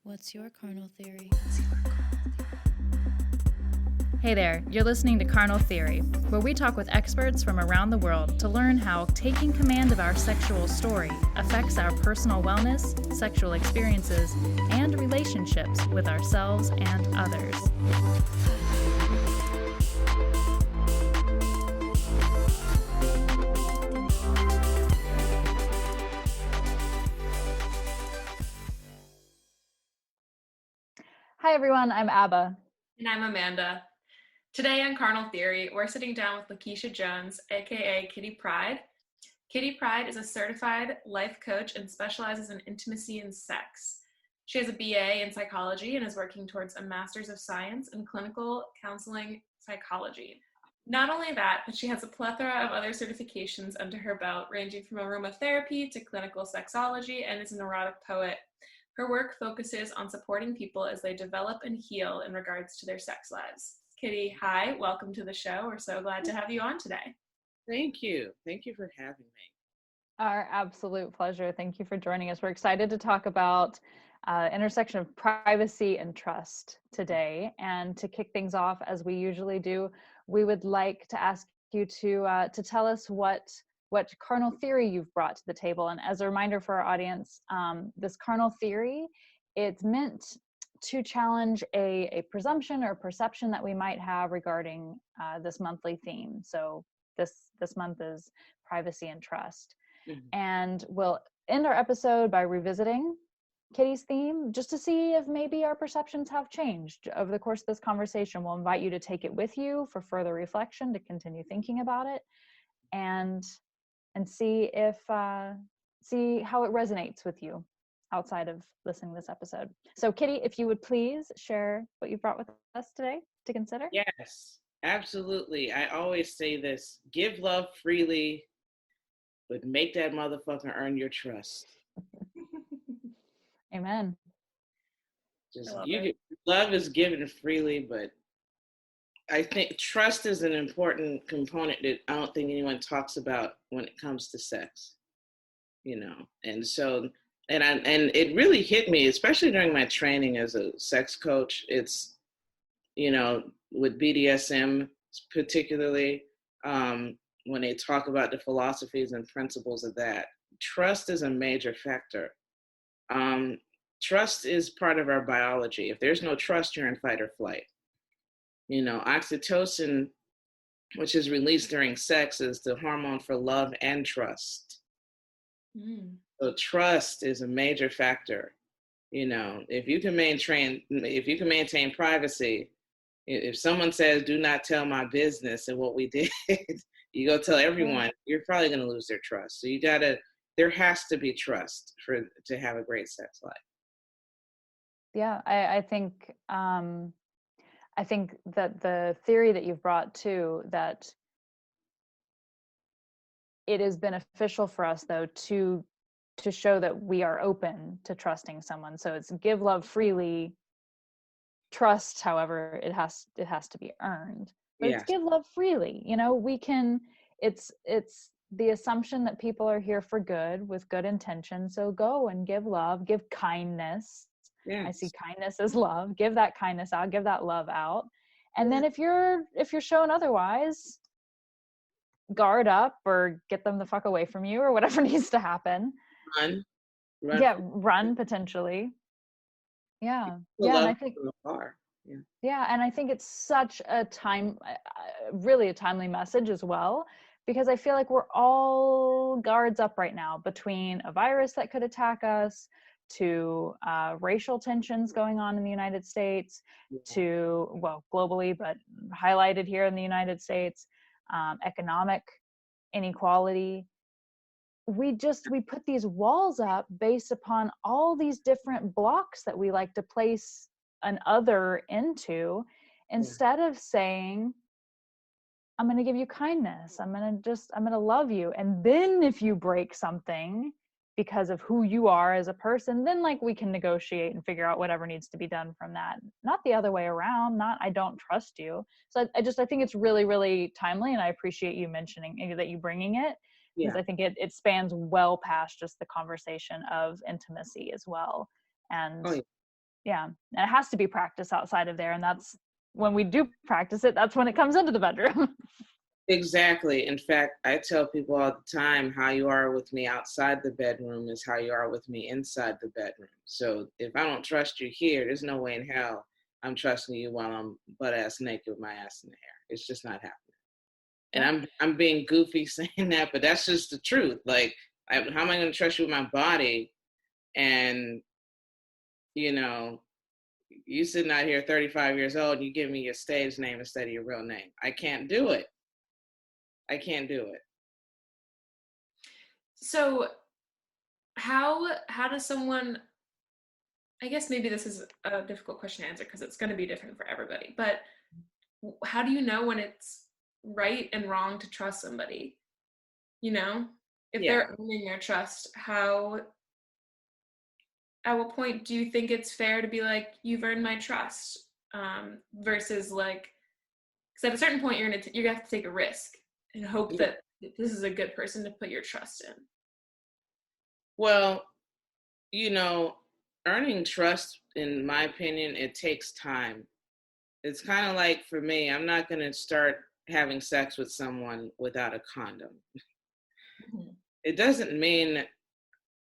What's your carnal theory? Hey there, you're listening to Carnal Theory, where we talk with experts from around the world to learn how taking command of our sexual story affects our personal wellness, sexual experiences, and relationships with ourselves and others. Hi everyone, I'm Abba. And I'm Amanda. Today on Carnal Theory, we're sitting down with Lakeisha Jones, aka Kitty Pride. Kitty Pride is a certified life coach and specializes in intimacy and sex. She has a BA in psychology and is working towards a master's of science in clinical counseling psychology. Not only that, but she has a plethora of other certifications under her belt, ranging from aromatherapy to clinical sexology, and is an erotic poet. Her work focuses on supporting people as they develop and heal in regards to their sex lives. Kitty, hi, welcome to the show. We're so glad to have you on today. Thank you. Thank you for having me. Our absolute pleasure. Thank you for joining us. We're excited to talk about intersection of privacy and trust today. And to kick things off, as we usually do, we would like to ask you to tell us what carnal theory you've brought to the table. And as a reminder for our audience, this carnal theory, it's meant to challenge a presumption or perception that we might have regarding this monthly theme. So this month is privacy and trust. Mm-hmm. And we'll end our episode by revisiting Kitty's theme, just to see if maybe our perceptions have changed over the course of this conversation. We'll invite you to take it with you for further reflection, to continue thinking about it, and see if see how it resonates with you outside of listening to this episode. So Kitty, if you would please share what you brought with us today to consider. Yes, absolutely. I always say this: give love freely, but make that motherfucker earn your trust. Amen. Love is given freely, but I think trust is an important component that I don't think anyone talks about when it comes to sex, and so, and it really hit me, especially during my training as a sex coach. It's, with BDSM particularly, when they talk about the philosophies and principles of that, trust is a major factor. Trust is part of our biology. If there's no trust, you're in fight or flight. Oxytocin, which is released during sex, is the hormone for love and trust. So trust is a major factor. If you can maintain privacy, if someone says, "Do not tell my business," and what we did, you go tell everyone, you're probably going to lose their trust. So there has to be trust to have a great sex life. Yeah, I think that the theory that you've brought too, that it is beneficial for us though to show that we are open to trusting someone. So it's give love freely. Trust, however, it has to be earned. But It's give love freely. It's the assumption that people are here for good, with good intention. So go and give love, give kindness. Yes. I see kindness as love. Give that kindness out, give that love out. And then if you're shown otherwise, guard up or get them the fuck away from you, or whatever needs to happen. Run. Yeah, run potentially. Yeah. Yeah, and I think and I think it's such a really a timely message as well, because I feel like we're all guards up right now, between a virus that could attack us, to racial tensions going on in the United States, to, well, globally, but highlighted here in the United States, economic inequality. We put these walls up based upon all these different blocks that we like to place an other into, instead of saying, I'm going to give you kindness, I'm going to love you. And then if you break something because of who you are as a person, then we can negotiate and figure out whatever needs to be done from that. Not the other way around, not I don't trust you. So I think it's really, really timely, and I appreciate you mentioning that, you bringing it, because I think it spans well past just the conversation of intimacy as well. And Yeah. And it has to be practiced outside of there. And that's when we do practice it, that's when it comes into the bedroom. Exactly. In fact, I tell people all the time, how you are with me outside the bedroom is how you are with me inside the bedroom. So if I don't trust you here, there's no way in hell I'm trusting you while I'm butt ass naked with my ass in the hair. It's just not happening. And I'm being goofy saying that, but that's just the truth. Like, how am I going to trust you with my body? And, you know, you sitting out here 35 years old, and you give me your stage name instead of your real name. I can't do it. I can't do it. So how does someone, I guess maybe this is a difficult question to answer because it's going to be different for everybody, but how do you know when it's right and wrong to trust somebody? You know, if they're earning your trust, at what point do you think it's fair to be like, you've earned my trust, versus like, because at a certain point you're gonna have to take a risk and hope that this is a good person to put your trust in. Well, you know, earning trust, in my opinion, it takes time. It's kind of like, for me, I'm not going to start having sex with someone without a condom. Mm-hmm. It doesn't mean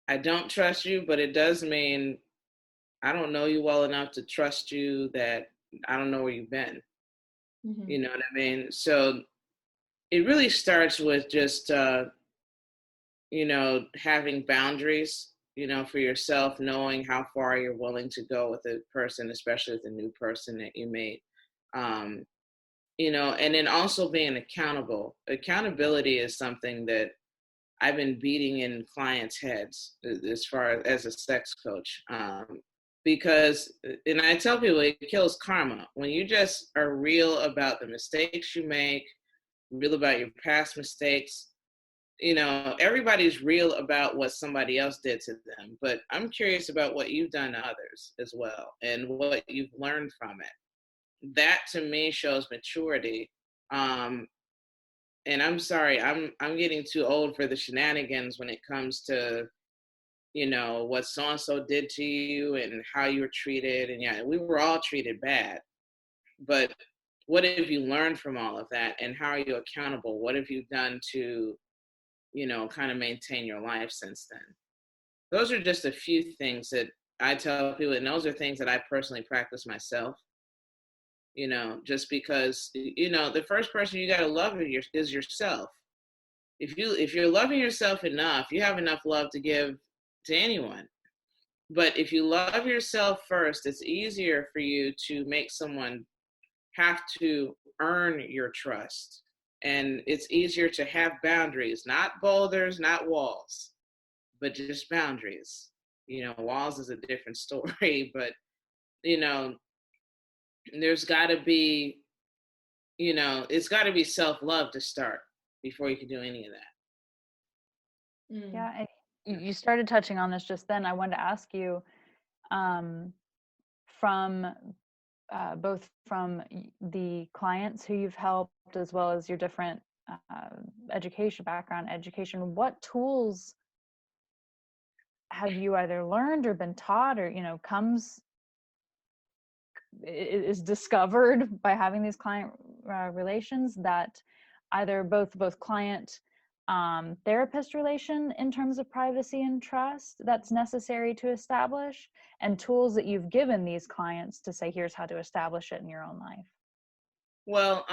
I don't trust you, but it does mean I don't know you well enough to trust you that I don't know where you've been. Mm-hmm. You know what I mean? So it really starts with just, you know, having boundaries, you know, for yourself, knowing how far you're willing to go with a person, especially with a new person that you meet. You know, and then also being accountable. Accountability is something that I've been beating in clients' heads as far as a sex coach. Because, and I tell people, it kills karma. When you just are real about the mistakes you make, real about your past mistakes, you know, everybody's real about what somebody else did to them, but I'm curious about what you've done to others as well and what you've learned from it. That to me shows maturity. And I'm sorry, I'm getting too old for the shenanigans when it comes to, you know, what so-and-so did to you and how you were treated. And yeah, we were all treated bad, but what have you learned from all of that? And how are you accountable? What have you done to, you know, kind of maintain your life since then? Those are just a few things that I tell people, and those are things that I personally practice myself. You know, just because, you know, the first person you got to love is yourself. If you're loving yourself enough, you have enough love to give to anyone. But if you love yourself first, it's easier for you to make someone have to earn your trust. And it's easier to have boundaries, not boulders, not walls, but just boundaries. You know, walls is a different story, but, you know, there's got to be, you know, it's got to be self-love to start before you can do any of that. Yeah, and you started touching on this just then. I wanted to ask you, from both from the clients who you've helped as well as your different background education, what tools have you either learned or been taught, or, you know, is discovered by having these client relations, that either both client therapist relation in terms of privacy and trust that's necessary to establish, and tools that you've given these clients to say, here's how to establish it in your own life? Well,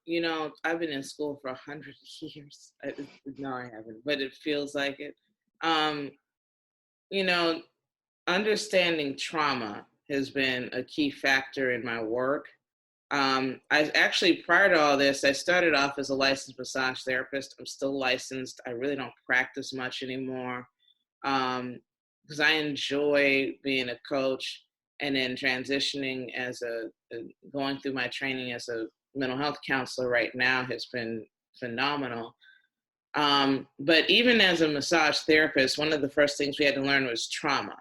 you know, I've been in school for 100 years. No, I haven't, but it feels like it. You know, understanding trauma has been a key factor in my work. I actually, prior to all this, I started off as a licensed massage therapist. I'm still licensed. I really don't practice much anymore because I enjoy being a coach, and then transitioning as going through my training as a mental health counselor right now has been phenomenal. But even as a massage therapist, one of the first things we had to learn was trauma.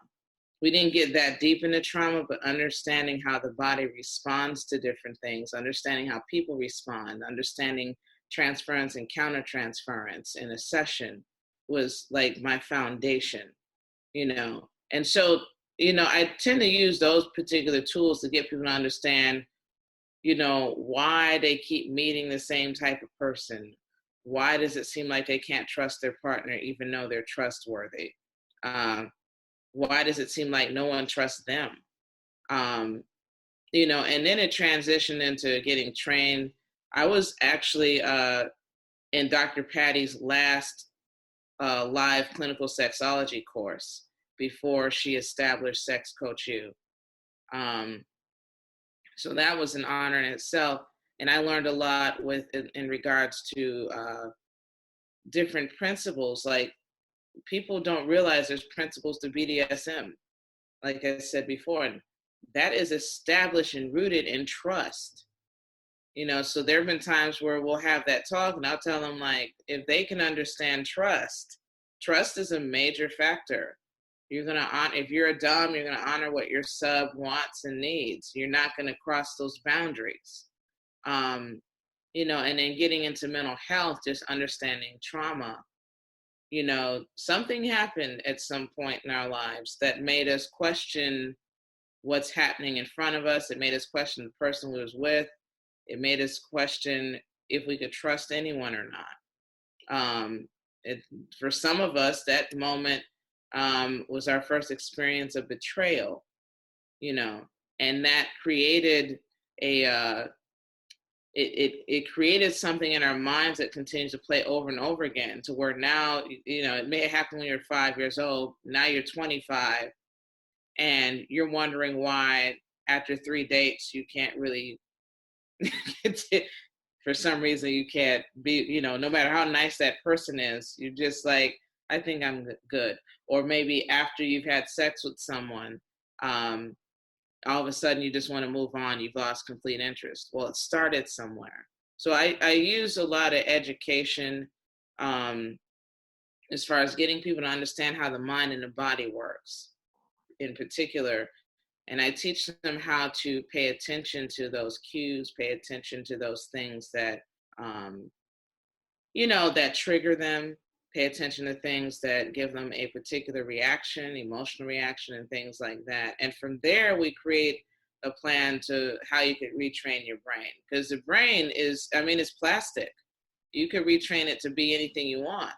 We didn't get that deep into trauma, but understanding how the body responds to different things, understanding how people respond, understanding transference and countertransference in a session was like my foundation, you know. And so I tend to use those particular tools to get people to understand, why they keep meeting the same type of person. Why does it seem like they can't trust their partner even though they're trustworthy? Why does it seem like no one trusts them? And then it transitioned into getting trained. I was actually in Dr. Patty's last live clinical sexology course before she established Sex Coach U. So that was an honor in itself. And I learned a lot in regards to different principles. Like, people don't realize there's principles to BDSM, like I said before, and that is established and rooted in trust. So there have been times where we'll have that talk, and I'll tell them, like, if they can understand trust is a major factor. You're gonna honor, if you're a dom, you're gonna honor what your sub wants and needs. You're not gonna cross those boundaries. And then getting into mental health, just understanding trauma. Something happened at some point in our lives that made us question what's happening in front of us. It made us question the person we was with. It made us question if we could trust anyone or not. For some of us, that moment was our first experience of betrayal, and that created it created something in our minds that continues to play over and over again, to where now, it may have happened when you're 5 years old. Now you're 25, and you're wondering why after 3 dates you can't really for some reason you can't be, no matter how nice that person is, you're just like, I think I'm good. Or maybe after you've had sex with someone, all of a sudden you just want to move on. You've lost complete interest. Well, it started somewhere. So I use a lot of education as far as getting people to understand how the mind and the body works in particular. And I teach them how to pay attention to those cues, pay attention to those things that, that trigger them, pay attention to things that give them a particular reaction, emotional reaction, and things like that. And from there, we create a plan to how you could retrain your brain. Because the brain it's plastic. You could retrain it to be anything you want,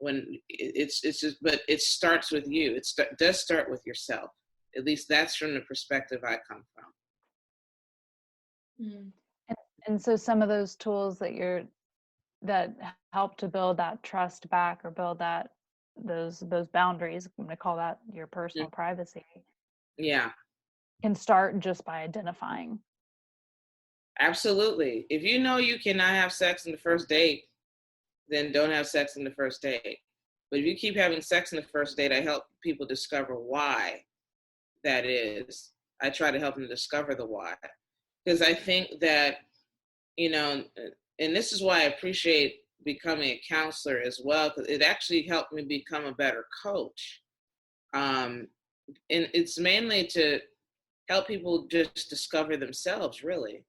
when it's just, but it starts with you. It does start with yourself. At least that's from the perspective I come from. Mm. And so some of those tools that help to build that trust back, or build those boundaries, I'm going to call that your personal privacy. Yeah. Can start just by identifying. Absolutely. If you know you cannot have sex in the first date, then don't have sex in the first date. But if you keep having sex in the first date, I help people discover why that is. I try to help them discover the why. Because I think that, and this is why I appreciate becoming a counselor as well, because it actually helped me become a better coach. And it's mainly to help people just discover themselves, really.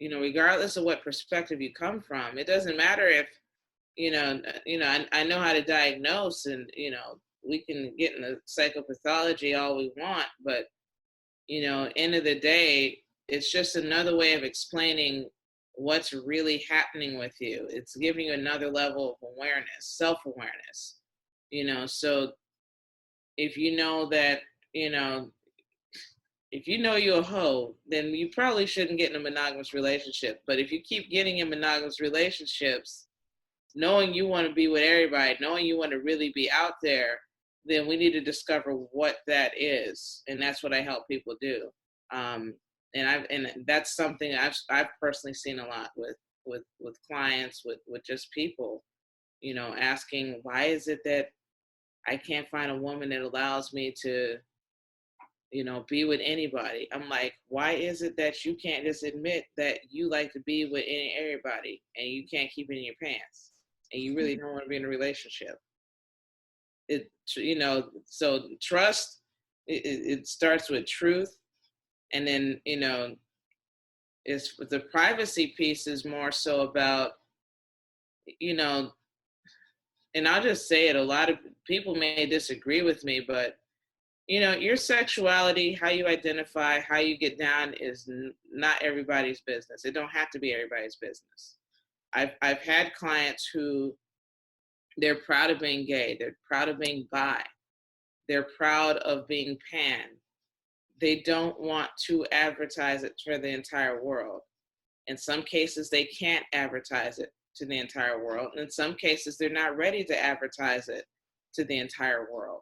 Regardless of what perspective you come from. It doesn't matter if, I know how to diagnose, and, we can get into psychopathology all we want, but, end of the day, it's just another way of explaining what's really happening with you. It's giving you another level of awareness, self-awareness, so if you know that, if you know you're a hoe, then you probably shouldn't get in a monogamous relationship. But if you keep getting in monogamous relationships, knowing you want to be with everybody, knowing you want to really be out there, then we need to discover what that is. And that's what I help people do. And that's something I've personally seen a lot with clients, with just people, asking, why is it that I can't find a woman that allows me to, be with anybody? I'm like, why is it that you can't just admit that you like to be with everybody, and you can't keep it in your pants, and you really don't want to be in a relationship? So trust, it starts with truth. And then, is the privacy piece is more so about, and I'll just say it, a lot of people may disagree with me, but your sexuality, how you identify, how you get down is not everybody's business. It don't have to be everybody's business. I've had clients who, they're proud of being gay, they're proud of being bi, they're proud of being pan. They don't want to advertise it for the entire world. In some cases, they can't advertise it to the entire world. And in some cases, they're not ready to advertise it to the entire world.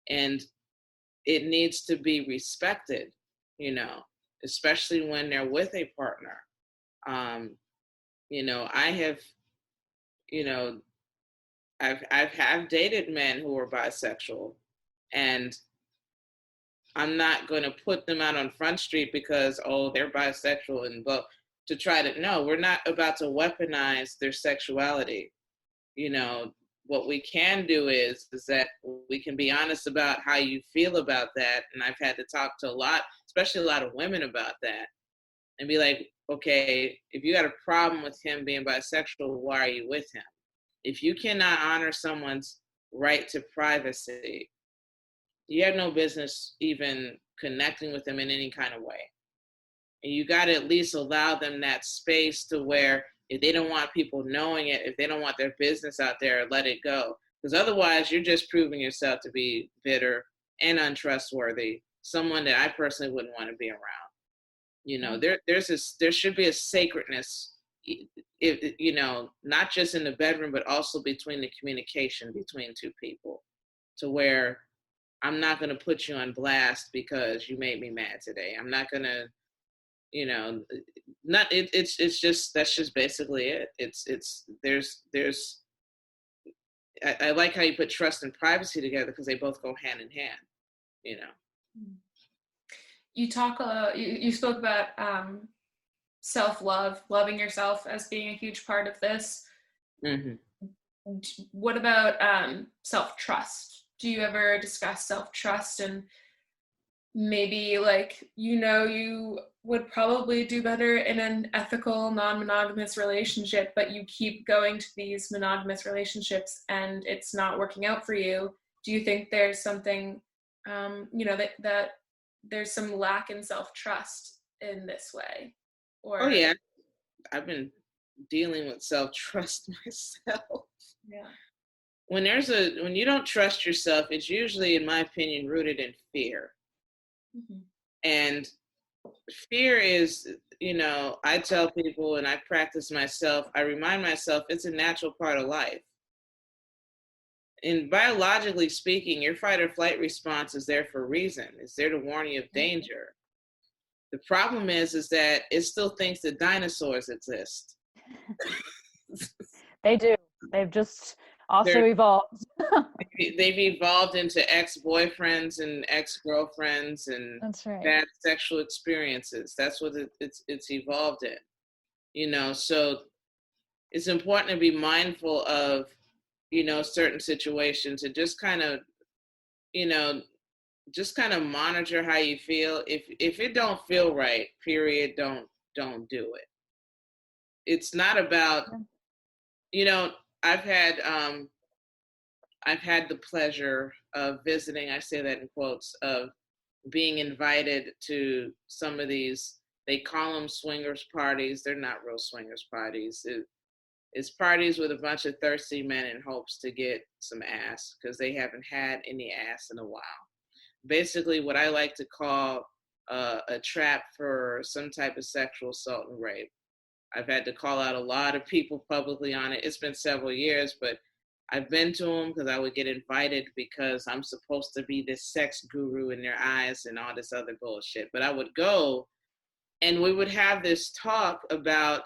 And it needs to be respected, especially when they're with a partner. I have, I've dated men who are bisexual, and I'm not going to put them out on Front Street because, they're bisexual and to try to, no, we're not about to weaponize their sexuality. What we can do is that we can be honest about how you feel about that. And I've had to talk to especially a lot of women about that, and be like, okay, if you got a problem with him being bisexual, why are you with him? If you cannot honor someone's right to privacy, you have no business even connecting with them in any kind of way. And you got to at least allow them that space to where, if they don't want people knowing it, if they don't want their business out there, let it go. Because otherwise, you're just proving yourself to be bitter and untrustworthy, someone that I personally wouldn't want to be around. There should be a sacredness, not just in the bedroom, but also between the communication between two people, to where I'm not going to put you on blast because you made me mad today. I'm not going to, it's just, that's just basically it. I like how you put trust and privacy together, because they both go hand in hand, You spoke about self-love, loving yourself as being a huge part of this. Mm-hmm. What about self-trust? Do you ever discuss self-trust, and maybe you would probably do better in an ethical, non-monogamous relationship, but you keep going to these monogamous relationships and it's not working out for you? Do you think there's something, that there's some lack in self-trust in this way? Or oh yeah, I've been dealing with self-trust myself. Yeah. When you don't trust yourself, it's usually, in my opinion, rooted in fear. Mm-hmm. And fear is, I tell people, and I practice myself, I remind myself it's a natural part of life. And biologically speaking, your fight or flight response is there for a reason. It's there to warn you of danger. The problem is that it still thinks that dinosaurs exist. They do. They've just also evolved. They've evolved into ex-boyfriends and ex-girlfriends and That's right. bad sexual experiences. That's what it's evolved in. So it's important to be mindful of, certain situations, and just kind of, monitor how you feel. If it don't feel right, period, don't do it. It's not about, I've had the pleasure of visiting, I say that in quotes, of being invited to some of these, they call them swingers parties. They're not real swingers parties. It's parties with a bunch of thirsty men in hopes to get some ass, because they haven't had any ass in a while. Basically, what I like to call a trap for some type of sexual assault and rape. I've had to call out a lot of people publicly on it. It's been several years, but I've been to them because I would get invited because I'm supposed to be this sex guru in their eyes and all this other bullshit. But I would go, and we would have this talk about,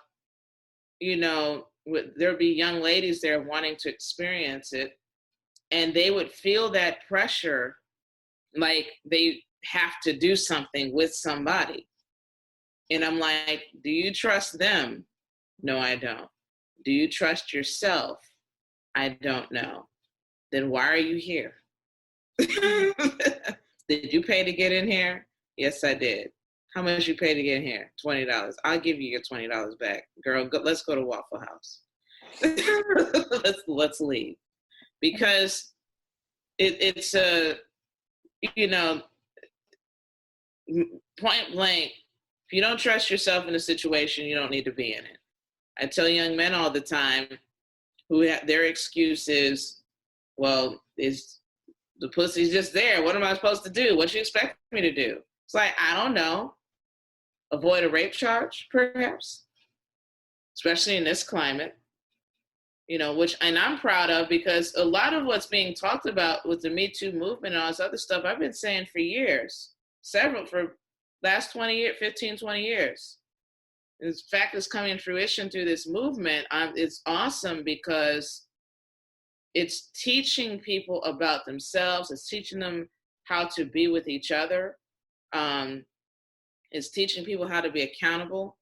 there'd be young ladies there wanting to experience it, and they would feel that pressure, like they have to do something with somebody. And I'm like, do you trust them? No, I don't. Do you trust yourself? I don't know. Then why are you here? Did you pay to get in here? Yes, I did. How much you pay to get in here? $20. I'll give you your $20 back. Girl, let's go to Waffle House. Let's leave. because it's a, you know, point blank, if you don't trust yourself in a situation, you don't need to be in it. I tell young men all the time who have, their excuse is, well, is the pussy's just there. What am I supposed to do? What you expect me to do? It's like, I don't know. Avoid a rape charge, perhaps, especially in this climate, which, and I'm proud of, because a lot of what's being talked about with the Me Too movement and all this other stuff, I've been saying for years, for last 20 years, 15, 20 years. In fact, it's coming to fruition through this movement. It's awesome because it's teaching people about themselves. It's teaching them how to be with each other. It's teaching people how to be accountable.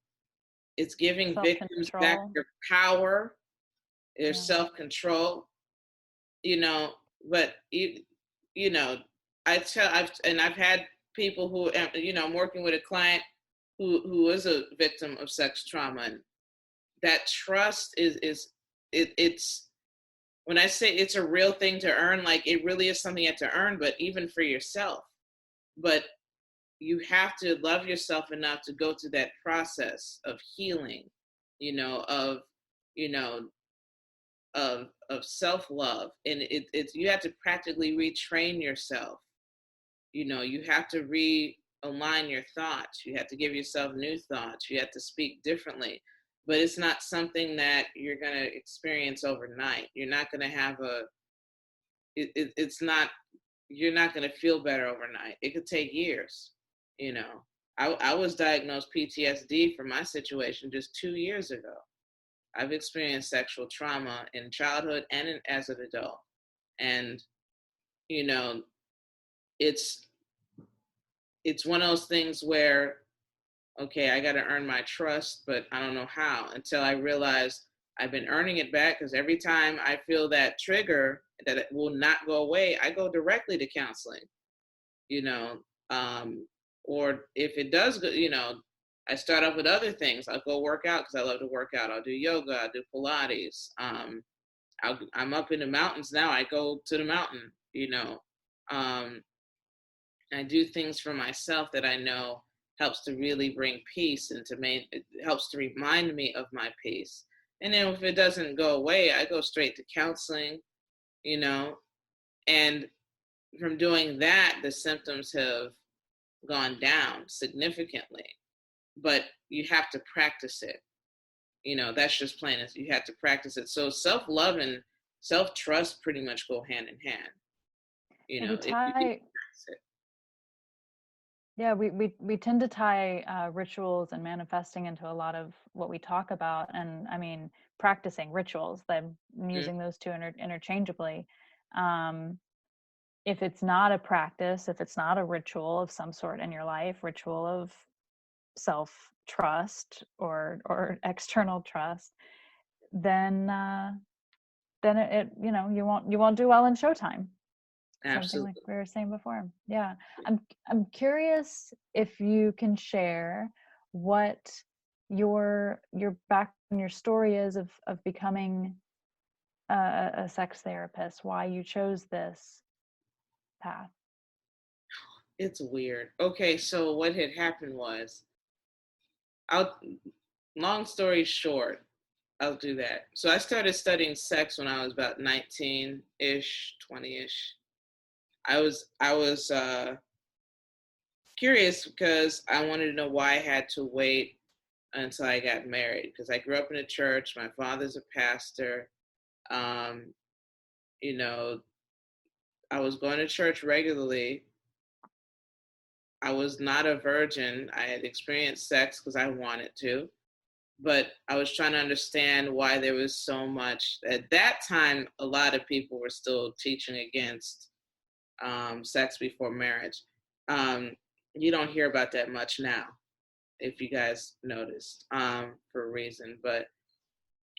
It's giving victims back their power, their self-control, but, I've had people who, I'm working with a client who is a victim of sex trauma. And that trust it's, when I say it's a real thing to earn, like it really is something you have to earn, but even for yourself. But you have to love yourself enough to go through that process of healing, of self-love. And it's, you have to practically retrain yourself. You have to realign your thoughts. You have to give yourself new thoughts. You have to speak differently. But it's not something that you're going to experience overnight. You're not going to have you're not going to feel better overnight. It could take years. I was diagnosed PTSD for my situation just 2 years ago. I've experienced sexual trauma in childhood and as an adult. And, it's one of those things where, okay, I got to earn my trust, but I don't know how, until I realize I've been earning it back, because every time I feel that trigger that it will not go away, I go directly to counseling, or if it does go, I start off with other things. I'll go work out because I love to work out. I'll do yoga, I'll do Pilates. I'm up in the mountains now. I go to the mountain, I do things for myself that I know helps to really bring peace, and it helps to remind me of my peace. And then if it doesn't go away, I go straight to counseling, and from doing that, the symptoms have gone down significantly. But you have to practice it. That's just plain as you have to practice it. So self-love and self-trust pretty much go hand in hand. If you practice it. Yeah, we tend to tie rituals and manifesting into a lot of what we talk about. And I mean, practicing rituals, I'm using those two interchangeably. If it's not a practice, if it's not a ritual of some sort in your life, ritual of self-trust or external trust, then it you won't do well in showtime. Absolutely. Something like we were saying before. Yeah. I'm curious if you can share what your background, your story is of becoming a sex therapist, why you chose this path. It's weird. Okay, so what had happened was, long story short, I'll do that. So I started studying sex when I was about 19-ish, 20-ish. I was curious because I wanted to know why I had to wait until I got married, because I grew up in a church. My father's a pastor. I was going to church regularly. I was not a virgin. I had experienced sex because I wanted to, but I was trying to understand why there was so much. At that time, a lot of people were still teaching against sex before marriage. You don't hear about that much now, if you guys noticed, for a reason. But,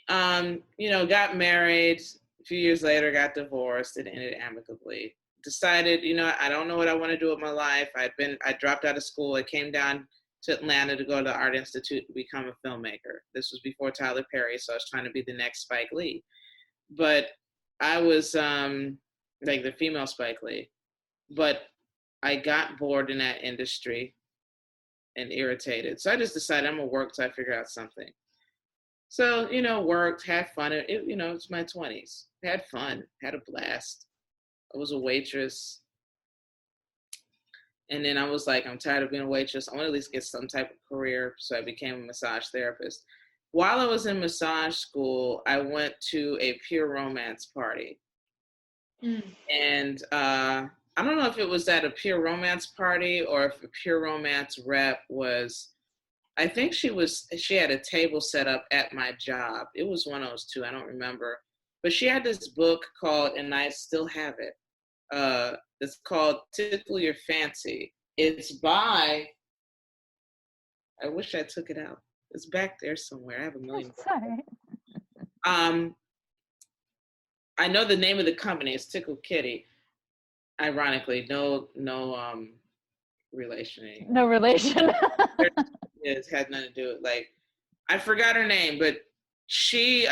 got married. A few years later, got divorced. It ended amicably. Decided, I don't know what I want to do with my life. I dropped out of school. I came down to Atlanta to go to the Art Institute to become a filmmaker. This was before Tyler Perry, so I was trying to be the next Spike Lee. But I was like the female Spike Lee, but I got bored in that industry and irritated. So I just decided I'm gonna work till I figure out something. So, worked, had fun. It's my 20s. Had fun, had a blast. I was a waitress. And then I was like, I'm tired of being a waitress. I want to at least get some type of career. So I became a massage therapist. While I was in massage school, I went to a pure romance party. Mm. And I don't know if it was at a pure romance party or if a pure romance rep was, I think she had a table set up at my job. It was one of those two, I don't remember. But she had this book called, and I still have it. It's called Tickle Your Fancy. It's by, I wish I took it out. It's back there somewhere. I have a million. Sorry. I know the name of the company is Tickle Kitty. Ironically, no relation. No relation. It had nothing to do with, like, I forgot her name, but she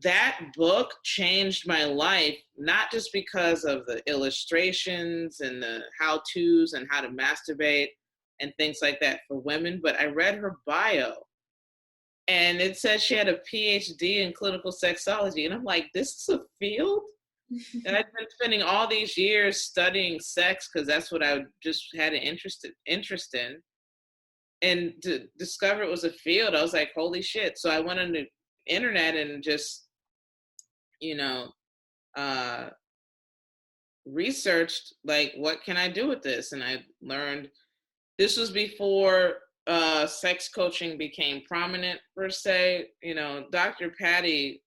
that book changed my life, not just because of the illustrations and the how-tos and how to masturbate and things like that for women, but I read her bio and it said she had a PhD in clinical sexology. And I'm like, this is a field? And I've been spending all these years studying sex because that's what I just had an interest in. And to discover it was a field, I was like, holy shit. So I went on the internet and just, researched, like, what can I do with this? And I learned this was before sex coaching became prominent, per se. Dr. Patty,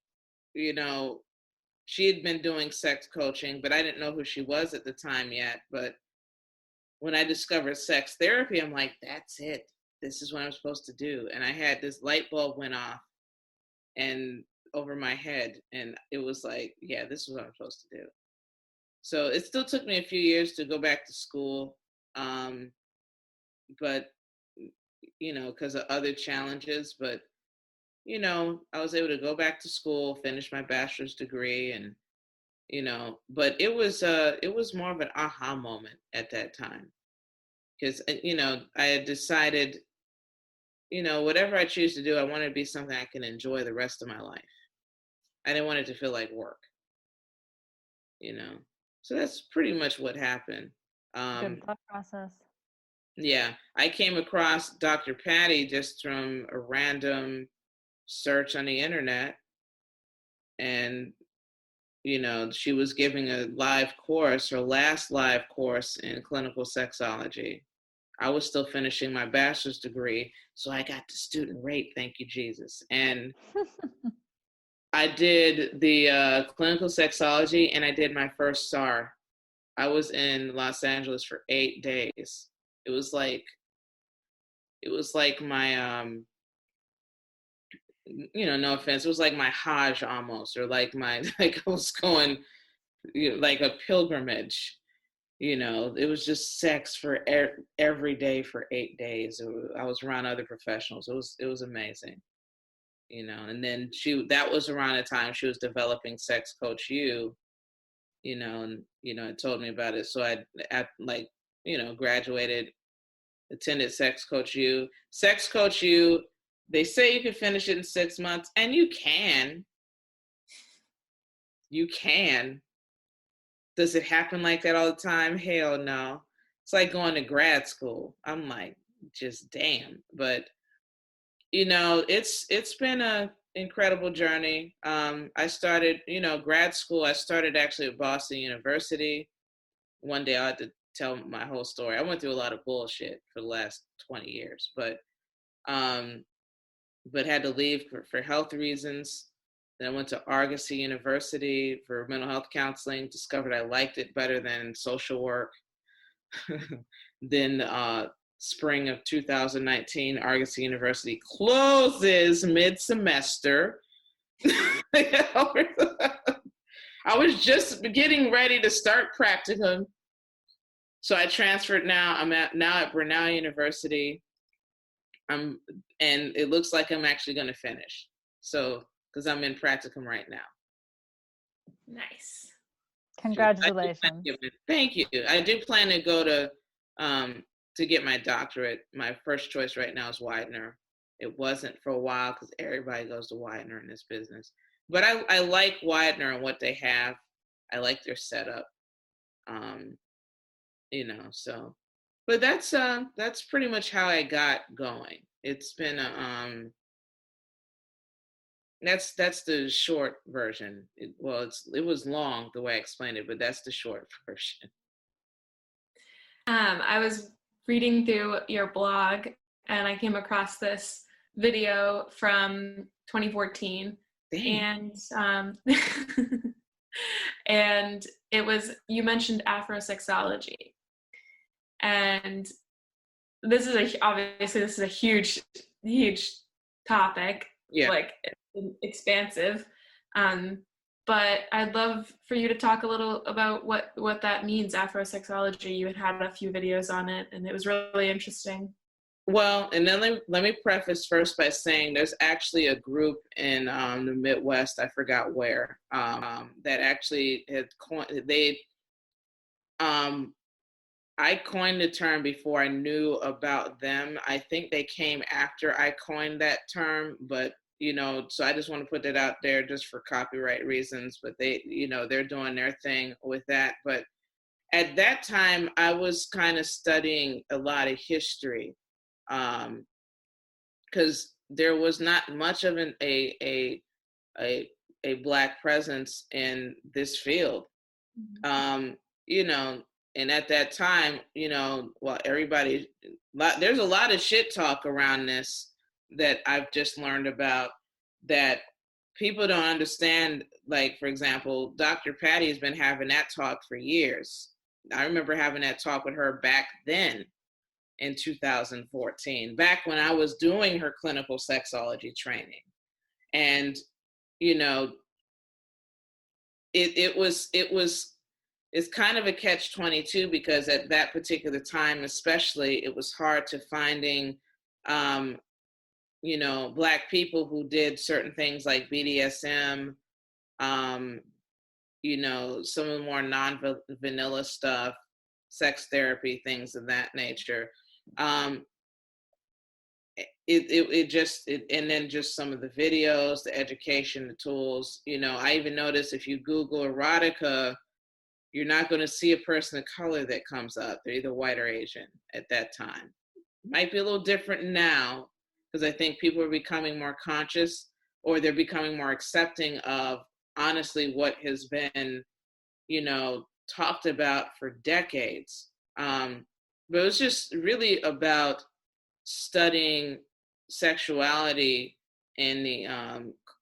she had been doing sex coaching, but I didn't know who she was at the time yet. But when I discovered sex therapy, I'm like, that's it. This is what I'm supposed to do. And I had this light bulb went off and over my head. And it was like, yeah, this is what I'm supposed to do. So it still took me a few years to go back to school. But, because of other challenges, but, I was able to go back to school, finish my bachelor's degree and, but it was more of an aha moment at that time. Because, I had decided, whatever I choose to do, I want it to be something I can enjoy the rest of my life. I didn't want it to feel like work, So that's pretty much what happened. Good thought process. Yeah, I came across Dr. Patty just from a random search on the internet. And, she was giving a live course, her last live course in clinical sexology. I was still finishing my bachelor's degree, so I got the student rate, thank you, Jesus. And I did the clinical sexology and I did my first SAR. I was in Los Angeles for 8 days. It was like my, no offense, it was like my Hajj almost, or like my, like I was going, like a pilgrimage. It was just sex for every day for 8 days. I was around other professionals. It was amazing. And then that was around the time she was developing Sex Coach U, and, it told me about it. So graduated, attended Sex Coach U. Sex Coach U, they say you can finish it in 6 months, and you can. You can. Does it happen like that all the time? Hell no. It's like going to grad school. I'm like, just damn. But it's been a incredible journey. I started, grad school. I started actually at Boston University. One day I had to tell my whole story. I went through a lot of bullshit for the last 20 years, but had to leave for health reasons. Then I went to Argosy University for mental health counseling, discovered I liked it better than social work. Then spring of 2019, Argosy University closes mid-semester. I was just getting ready to start practicum. So I transferred now. I'm at Brenau University. And it looks like I'm actually going to finish. So, because I'm in practicum right now. Nice. Congratulations. Thank you. I do plan to go to get my doctorate. My first choice right now is Widener. It wasn't for a while because everybody goes to Widener in this business. But I like Widener and what they have. I like their setup. So but that's pretty much how I got going. It's been that's the short version. It was long the way I explained it, but that's the short version. I was reading through your blog and I came across this video from 2014. Dang. And and you mentioned Afrosexuality. And this is a huge topic, yeah. like expansive. But I'd love for you to talk a little about what that means, Afrosexuality. You had a few videos on it, and it was really interesting. Well, and then let me preface first by saying there's actually a group in the Midwest, I forgot where, that actually had I coined the term before I knew about them. I think they came after I coined that term, but so I just want to put that out there just for copyright reasons, but they, they're doing their thing with that. But at that time, I was kind of studying a lot of history, because there was not much of a Black presence in this field. And at that time, there's a lot of shit talk around this that I've just learned about that people don't understand. Like, for example, Dr. Patty has been having that talk for years. I remember having that talk with her back then in 2014, back when I was doing her clinical sexology training. And, it's kind of a catch-22 because at that particular time, especially, it was hard to finding, Black people who did certain things like BDSM, some of the more non-vanilla stuff, sex therapy, things of that nature. And then just some of the videos, the education, the tools. I even noticed if you Google erotica, you're not going to see a person of color that comes up. They're either white or Asian at that time. Might be a little different now because I think people are becoming more conscious, or they're becoming more accepting of honestly what has been, talked about for decades. But it was just really about studying sexuality in the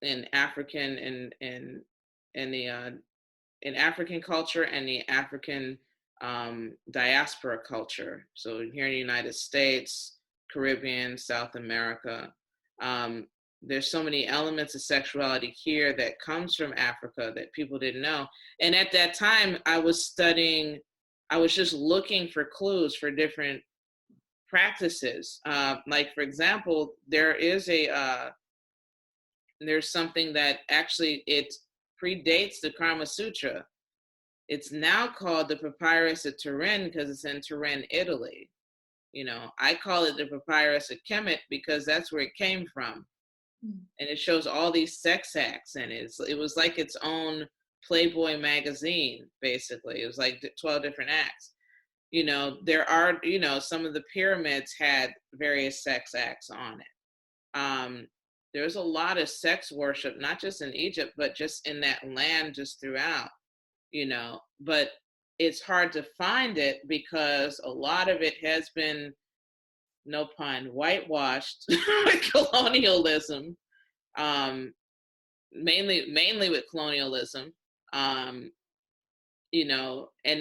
in African in African culture and the African diaspora culture. So here in the United States, Caribbean, South America, there's so many elements of sexuality here that comes from Africa that people didn't know. And at that time, I was just looking for clues for different practices. Like, for example, there's something that actually it predates the Kama Sutra. It's now called the Papyrus of Turin because it's in Turin, Italy. I call it the Papyrus of Kemet because that's where it came from. And it shows all these sex acts, and it was like its own Playboy magazine, basically. It was like 12 different acts. There are, some of the pyramids had various sex acts on it. There's a lot of sex worship, not just in Egypt, but just in that land, just throughout, but it's hard to find it because a lot of it has been, no pun, whitewashed with colonialism, mainly with colonialism, and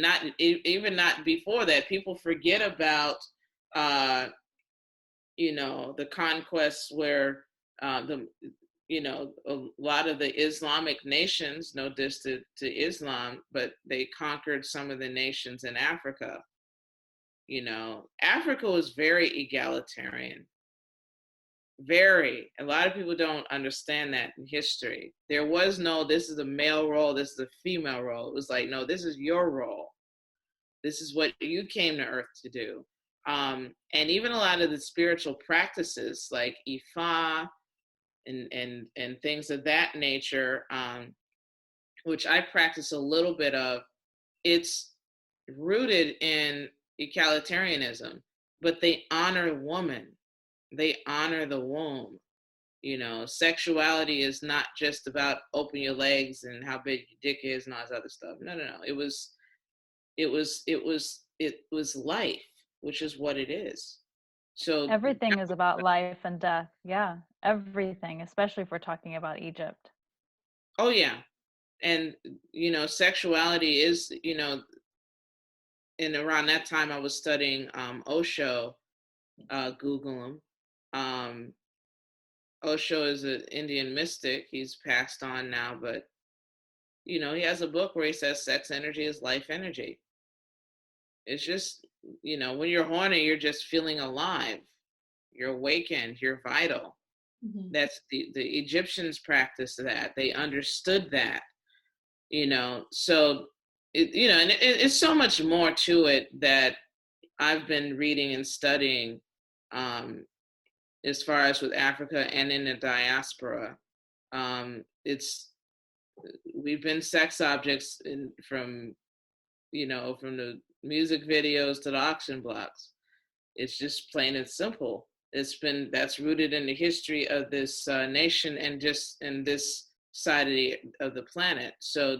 not before that. People forget about, the conquests where a lot of the Islamic nations, no diss to Islam, but they conquered some of the nations in Africa. Africa was very egalitarian. A lot of people don't understand that in history. There was no, this is a male role, this is a female role. It was like, no, this is your role. This is what you came to Earth to do. And even a lot of the spiritual practices like Ifa and things of that nature, which I practice a little bit of, it's rooted in egalitarianism, but they honor woman. They honor the womb. You know, sexuality is not just about open your legs and how big your dick is and all this other stuff. No. It was life, which is what it is. So everything is about life and death. Yeah, everything, especially if we're talking about Egypt. Oh yeah. And sexuality is, and around that time I was studying Osho. Google him. Osho is an Indian mystic. He's passed on now, but he has a book where he says sex energy is life energy. It's just, when you're horny, you're just feeling alive. You're awakened, you're vital. Mm-hmm. That's the Egyptians practiced that. They understood that, so it's so much more to it that I've been reading and studying, as far as with Africa and in the diaspora. We've been sex objects from the music videos to the auction blocks. It's just plain and simple. That's rooted in the history of this nation and just in this side of the planet. So,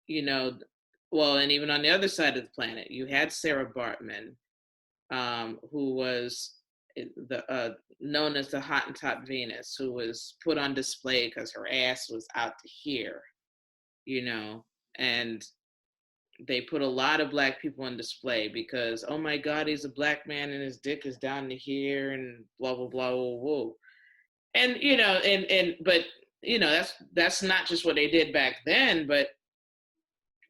and even on the other side of the planet, you had Sarah Bartman, who was known as the Hottentot Venus, who was put on display because her ass was out to here, and they put a lot of Black people on display because, oh my God, he's a Black man and his dick is down to here and blah, blah, blah, blah, blah. And, but, that's not just what they did back then, but,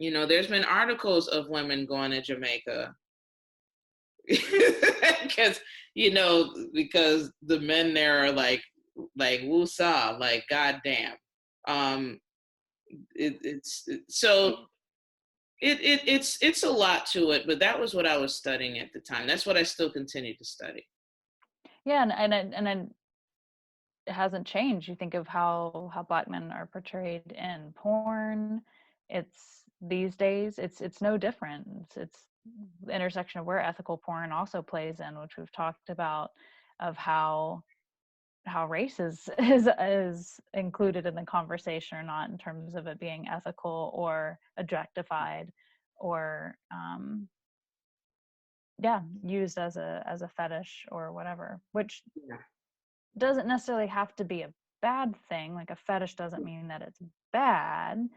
there's been articles of women going to Jamaica because, because the men there are like woosah, like, goddamn. It's a lot to it, but that was what I was studying at the time. That's what I still continue to study. Yeah, and it hasn't changed. You think of how Black men are portrayed in porn. It's these days, it's no different. It's the intersection of where ethical porn also plays in, which we've talked about, of how race is included in the conversation or not, in terms of it being ethical or objectified or used as a fetish or whatever, which doesn't necessarily have to be a bad thing. Like, a fetish doesn't mean that it's bad,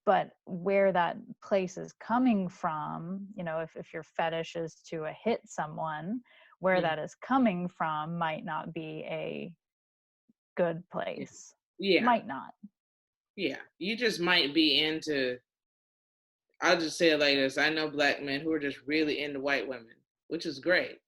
but where that place is coming from, if your fetish is to hit someone, where that is coming from might not be a good place. Yeah. Might not. Yeah. You just might be into, I'll just say it like this. I know Black men who are just really into white women, which is great.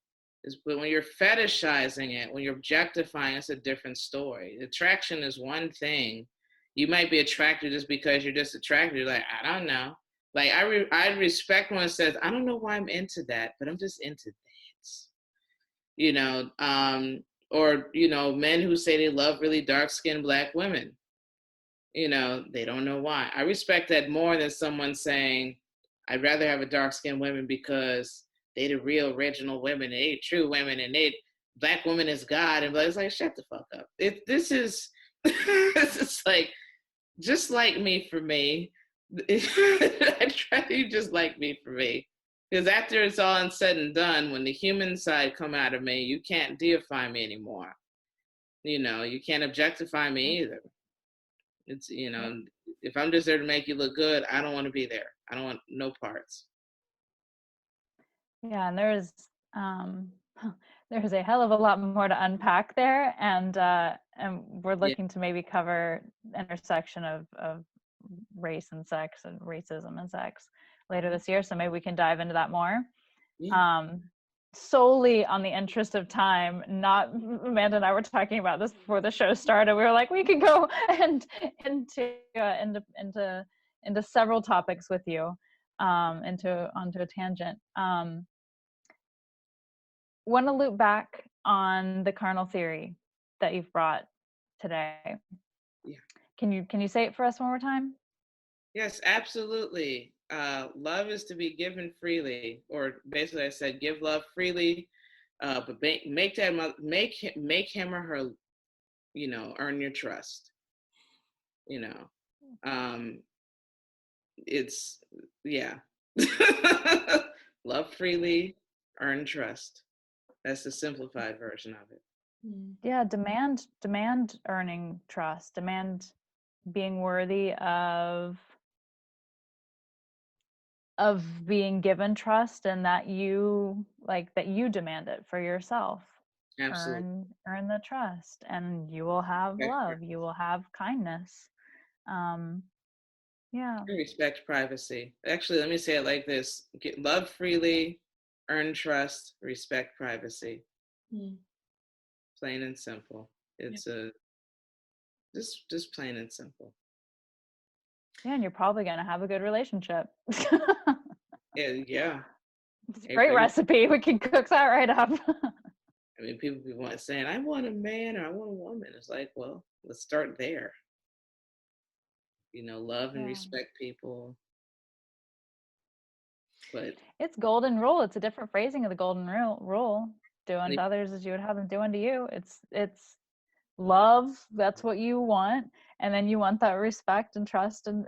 But when you're fetishizing it, when you're objectifying, it's a different story. Attraction is one thing. You might be attracted just because you're just attracted. You're like, I don't know. Like, I respect when it says, I don't know why I'm into that, but I'm just into that. Or, men who say they love really dark-skinned Black women. They don't know why. I respect that more than someone saying, I'd rather have a dark-skinned woman because they the real original women, and they true women, and Black woman is God. And it's like, shut the fuck up. This is like, just like me for me. I try to just like me for me. Because after it's all said and done, when the human side come out of me, you can't deify me anymore. You can't objectify me either. It's, if I'm just there to make you look good, I don't want to be there. I don't want no parts. Yeah, and there's a hell of a lot more to unpack there, and we're looking to maybe cover intersection of race and sex and racism and sex later this year, so maybe we can dive into that more. solely on the interest of time, not Amanda and I were talking about this before the show started. We were like, we could go into several topics with you, onto a tangent. Want to loop back on the carnal theory that you've brought today. Yeah. Can you say it for us one more time? Yes, absolutely. Love is to be given freely, or basically I said give love freely, but make him or her, earn your trust. It's yeah. Love freely, earn trust. That's the simplified version of it. Yeah, demand earning trust, demand being worthy of being given trust, and that you demand it for yourself. Absolutely. Earn the trust, and you will have love, you will have kindness. Yeah. Respect privacy. Actually, let me say it like this: get love freely, earn trust, respect privacy. Plain and simple. It's just plain and simple. Yeah, and you're probably gonna have a good relationship. Yeah. It's a great recipe. We can cook that right up. I mean, people be saying, I want a man or I want a woman. It's like, well, let's start there. Love and respect people. But it's golden rule. It's a different phrasing of the golden rule. Do unto others as you would have them do unto you. It's love. That's what you want, and then you want that respect and trust and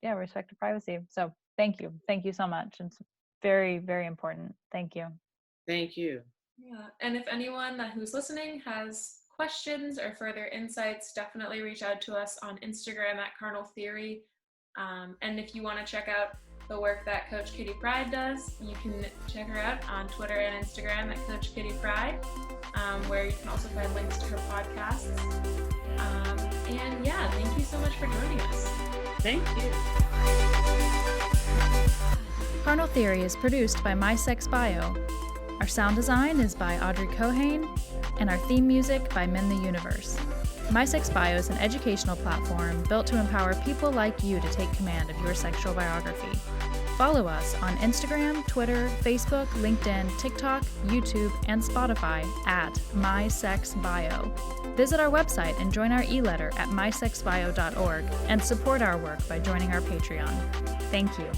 respect and privacy. So thank you so much. It's very, very important. Thank you. Thank you. Yeah, and if anyone who's listening has questions or further insights, definitely reach out to us on Instagram at Carnal Theory. And if you want to check out the work that Coach Kitty Pride does, you can check her out on Twitter and Instagram at Coach Kitty Pride, where you can also find links to her podcasts. And yeah, thank you so much for joining us. Thank you. Carnal Theory is produced by My Sex Bio. Our sound design is by Audrey Cohane, and our theme music by Men the Universe. My Sex Bio is an educational platform built to empower people like you to take command of your sexual biography. Follow us on Instagram, Twitter, Facebook, LinkedIn, TikTok, YouTube, and Spotify at My Sex Bio. Visit our website and join our e-letter at mysexbio.org, and support our work by joining our Patreon. Thank you.